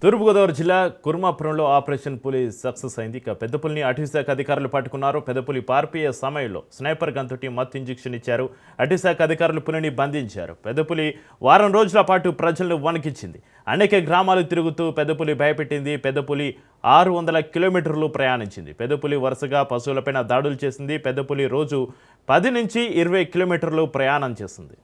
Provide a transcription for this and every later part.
తూర్పుగోదావరి జిల్లా కుర్మాపురంలో ఆపరేషన్ పులి సక్సెస్ అయింది. ఇక పెద్దపులిని అటవీశాఖ అధికారులు పట్టుకున్నారు. పెద్దపులి పారిపోయే సమయంలో స్నైపర్ గన్తోటి మత్తు ఇంజెక్షన్ ఇచ్చారు. అటవీశాఖ అధికారులు పులిని బంధించారు. పెద్దపులి వారం రోజుల పాటు ప్రజలను వణికించింది. అనేక గ్రామాలు తిరుగుతూ పెద్దపులి భయపెట్టింది. పెద్దపులి 600 కిలోమీటర్లు ప్రయాణించింది. పెద్దపులి వరుసగా పశువులపైన దాడులు చేసింది. పెద్దపులి రోజు 10 నుంచి 20 కిలోమీటర్లు ప్రయాణం చేసింది.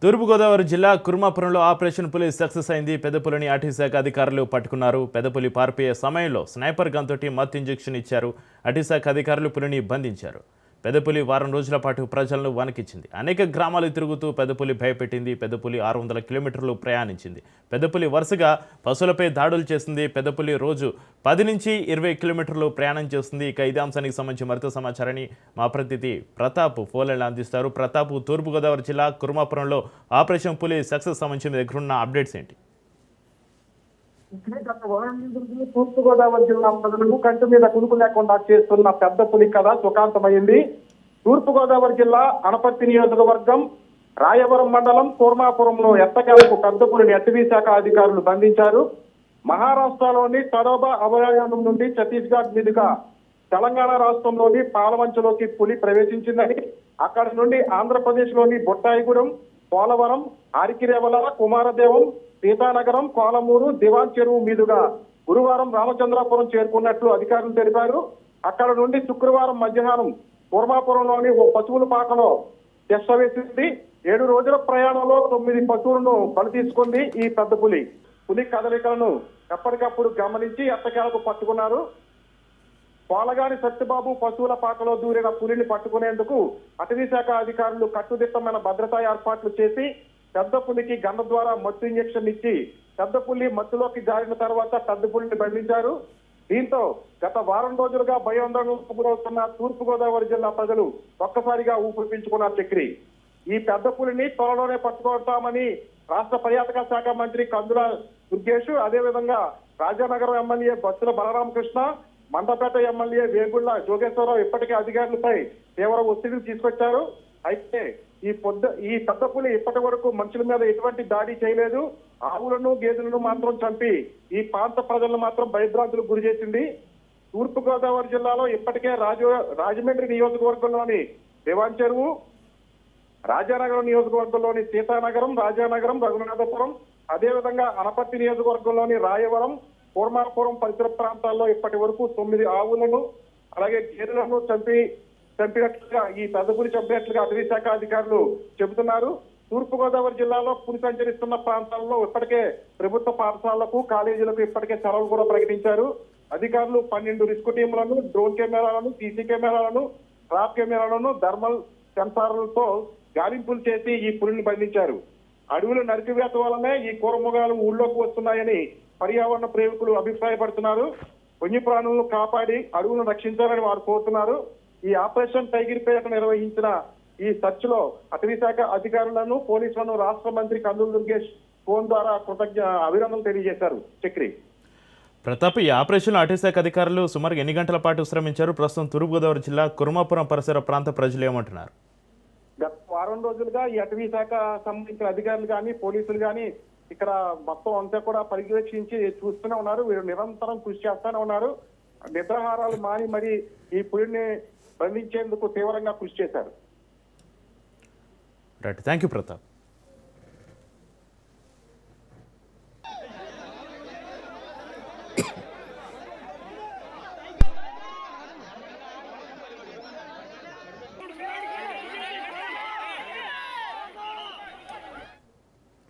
తూర్పుగోదావరి జిల్లా కుర్మాపురంలో ఆపరేషన్ పులి సక్సెస్ అయింది. పెద్దపులిని అటవీశాఖ అధికారులు పట్టుకున్నారు. పెద్దపులి పారిపోయే సమయంలో స్నైపర్ గన్తోటి మత్తు ఇంజెక్షన్ ఇచ్చారు. అటవీశాఖ అధికారులు పులిని బంధించారు. పెద్దపులి వారం రోజుల పాటు ప్రజలను వణికించింది. అనేక గ్రామాలు తిరుగుతూ పెద్దపులి భయపెట్టింది. పెద్దపులి 600 కిలోమీటర్లు ప్రయాణించింది. పెద్దపులి వరుసగా పశువులపై దాడులు చేసింది. పెద్దపులి రోజు 10 నుంచి 20 కిలోమీటర్లు ప్రయాణం చేస్తుంది. ఇక ఇదే అంశానికి సంబంధించి మరింత సమాచారాన్ని మా ప్రతినిధి ప్రతాప్ ఫోన్లైన్లో అందిస్తారు. ప్రతాప్, తూర్పుగోదావరి జిల్లా కుర్మాపురంలో ఆపరేషన్ పులి సక్సెస్ సంబంధించి మీ దగ్గర ఉన్న అప్డేట్స్ ఏంటి? తూర్పుగోదావరి జిల్లా ప్రజలకు కంటి మీద కునుకు లేకుండా చేస్తున్న పెద్ద పులి కథ సుఖాంతమైంది. తూర్పుగోదావరి జిల్లా అనపర్తి నియోజకవర్గం రాయవరం మండలం కూర్మాపురంలో ఎట్టకేలకు పెద్ద పులిని అటవీశాఖ అధికారులు బంధించారు. మహారాష్ట్రలోని తడోబా అభయారణ్యం నుండి ఛత్తీస్గఢ్ మీదుగా తెలంగాణ రాష్ట్రంలోని పాలవంచలోకి పులి ప్రవేశించిందని, అక్కడి నుండి ఆంధ్రప్రదేశ్ లోని బొట్టాయిగూడెం, పోలవరం, ఆరికిరేవల, కుమారదేవం, సీతానగరం, కోలమూరు, దివాన్ చెరువు మీదుగా గురువారం రామచంద్రాపురం చేరుకున్నట్లు అధికారులు తెలిపారు. అక్కడ నుండి శుక్రవారం మధ్యాహ్నం కూర్మాపురంలోని ఓ పశువుల పాకలో చెష్ట వేసింది. 7 రోజుల ప్రయాణంలో 9 పశువులను బలి తీసుకుంది ఈ పెద్ద పులి. పులి కదలికలను ఎప్పటికప్పుడు గమనించి ఎట్టకేలకు పట్టుకున్నారు. పోలగాని సత్యబాబు పశువుల పాకలో దూరిన పులిని పట్టుకునేందుకు అటవీశాఖ అధికారులు కట్టుదిట్టమైన భద్రతా ఏర్పాట్లు చేసి పెద్ద పులికి గన్న ద్వారా మత్తు ఇంజెక్షన్ ఇచ్చి పెద్ద పులి మత్తులోకి జారిన తర్వాత పెద్ద పులిని బంధించారు. దీంతో గత వారం రోజులుగా భయాందోళనకు గురవుతున్న తూర్పుగోదావరి జిల్లా ప్రజలు ఒక్కసారిగా ఊపిరి పీల్చుకున్నారు. చక్రి, ఈ పెద్ద పులిని త్వరలోనే పట్టుకుంటామని రాష్ట్ర పర్యాటక శాఖ మంత్రి కందుల దుర్గేష్, అదేవిధంగా రాజానగరం ఎమ్మెల్యే బత్తుల బలరామకృష్ణ, మండపేట ఎమ్మెల్యే వేగుళ్ల జోగేశ్వరరావు ఇప్పటికే అధికారులపై తీవ్ర ఒత్తిడిని తీసుకొచ్చారు. అయితే ఈ పెద్ద పులి ఇప్పటి వరకు మనుషుల మీద ఎటువంటి దాడి చేయలేదు. ఆవులను, గేదెలను మాత్రం చంపి ఈ ప్రాంత ప్రజలను మాత్రం భయభ్రాంతులకు గురి చేసింది. తూర్పుగోదావరి జిల్లాలో ఇప్పటికే రాజమండ్రి నియోజకవర్గంలోని దివాన్ చెరువు, రాజానగరం నియోజకవర్గంలోని సీతానగరం, రాజానగరం, రఘునాథపురం, అదేవిధంగా అనపర్తి నియోజకవర్గంలోని రాయవరం, కూర్మాపురం పరిసర ప్రాంతాల్లో ఇప్పటి వరకు 9 ఆవులను అలాగే గేదెలను చంపినట్లుగా ఈ పెద్ద పులి చంపినట్లుగా అటవీశాఖ అధికారులు చెబుతున్నారు. తూర్పుగోదావరి జిల్లాలో పులి సంచరిస్తున్న ప్రాంతాల్లో ఇప్పటికే ప్రభుత్వ పాఠశాలలకు, కాలేజీలకు ఇప్పటికే సెలవులు కూడా ప్రకటించారు. అధికారులు 12 రిస్క్ టీంలను, డ్రోన్ కెమెరాలను, సీసీ కెమెరాలను, ట్రాప్ కెమెరాలను, థర్మల్ సెన్సార్లతో గాలింపులు చేసి ఈ పులిని బంధించారు. అడవులు నరికివేత వల్లనే ఈ కూరమృగాలు ఊళ్ళోకి వస్తున్నాయని పర్యావరణ ప్రేమికులు అభిప్రాయపడుతున్నారు. వన్యప్రాణులను కాపాడి అడవులను రక్షించాలని వారు కోరుతున్నారు. ఈ ఆపరేషన్ టైగర్ పేట నిర్వహించిన ఈ సర్చ్ లో అటవీశాఖ అధికారులను, పోలీసులను రాష్ట్ర మంత్రి కందుల దుర్గేష్ ఫోన్ ద్వారా అభినందనలు తెలియజేశారు. చక్రి, ప్రతాప్, ఈ ఆపరేషన్లో అటవీశాఖ అధికారులు సుమారు ఎన్ని గంటల పాటు శ్రమించారు? ప్రస్తుతం తూర్పుగోదావరి జిల్లా కుర్మాపురం పరిసర ప్రాంత ప్రజలు ఏమంటున్నారు? గత వారం రోజులుగా ఈ అటవీశాఖ సంబంధించిన అధికారులు కానీ, పోలీసులు కానీ ఇక్కడ మొత్తం అంతా కూడా పర్యవేక్షించి చూస్తూనే ఉన్నారు. వీరు నిరంతరం కృషి చేస్తూనే ఉన్నారు. నిద్రాహారాలు మాని మరి ఈ పులిని బంధించేందుకు తీవ్రంగా కృషి చేశారు. Right, thank you Pratap.